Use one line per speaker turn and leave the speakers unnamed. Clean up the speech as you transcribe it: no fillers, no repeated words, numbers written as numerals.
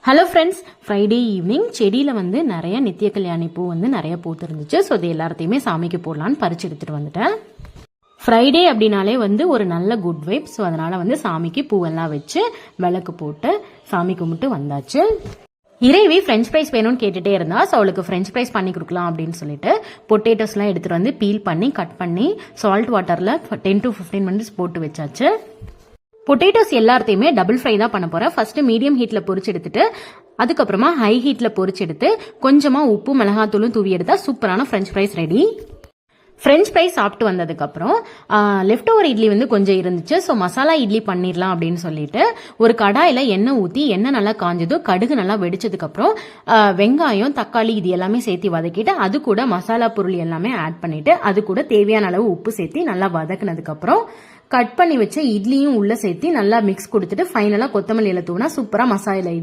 Hello friends, Friday evening செடியில் வந்து நிறைய நித்திய கல்யாணி பூ வந்து நிறைய பூத்துருந்துச்சு. ஸோ அது எல்லாத்தையுமே சாமிக்கு போடலான்னு பறிச்சு எடுத்துகிட்டு வந்துட்டேன். ஃப்ரைடே அப்படின்னாலே வந்து ஒரு நல்ல குட் வைப். ஸோ அதனால் வந்து சாமிக்கு பூவெல்லாம் வச்சு விளக்கு போட்டு சாமி கும்பிட்டு வந்தாச்சு. இறைவி ஃப்ரெஞ்ச் ஃப்ரைஸ் வேணும்னு கேட்டுகிட்டே இருந்தா. ஸோ அவளுக்கு ஃப்ரெஞ்ச் ஃப்ரைஸ் பண்ணி கொடுக்கலாம் அப்படின்னு சொல்லிட்டு பொட்டேட்டோஸ்லாம் எடுத்துகிட்டு வந்து பீல் பண்ணி கட் பண்ணி சால்ட் வாட்டரில் 10 to 15 மினிட்ஸ் போட்டு வச்சாச்சு. பொட்டேட்டோஸ் எல்லாத்தையுமே டபுள் ஃப்ரை தான் பண்ண போறேன். ஃபர்ஸ்ட் மீடியம் ஹீட்ல பொரிச்சு எடுத்துட்டு அதுக்கப்புறமா ஹை ஹீட்ல பொரிச்சு எடுத்து கொஞ்சமா உப்பு மிளகாத்தூளும் தூவி எடுத்தா சூப்பரான ஃப்ரெஞ்ச் ஃப்ரைஸ் ரெடி. ஃப்ரெஞ்ச் ஃப்ரைஸ் சாப்பிட்டு வந்ததுக்கு அப்புறம் லெஃப்ட் ஓவர் இட்லி வந்து கொஞ்சம் இருந்துச்சு. ஸோ மசாலா இட்லி பண்ணிடலாம் அப்படின்னு சொல்லிட்டு ஒரு கடாயில எண்ணெய் ஊற்றி எண்ணெய் நல்லா காஞ்சதோ கடுகு நல்லா வெடிச்சதுக்கு அப்புறம் வெங்காயம் தக்காளி இது எல்லாமே சேர்த்து வதக்கிட்டு அது கூட மசாலா பொருள் எல்லாமே ஆட் பண்ணிட்டு அது கூட தேவையான அளவு உப்பு சேர்த்து நல்லா வதக்குனதுக்கு அப்புறம் கட் பண்ணி வச்ச இட்லியும் உள்ள சேர்த்து நல்லா மிக்ஸ் கொடுத்துட்டு ஃபைனலா கொத்தமல்லி இலை தூவினா சூப்பரா மசாலா இட்லி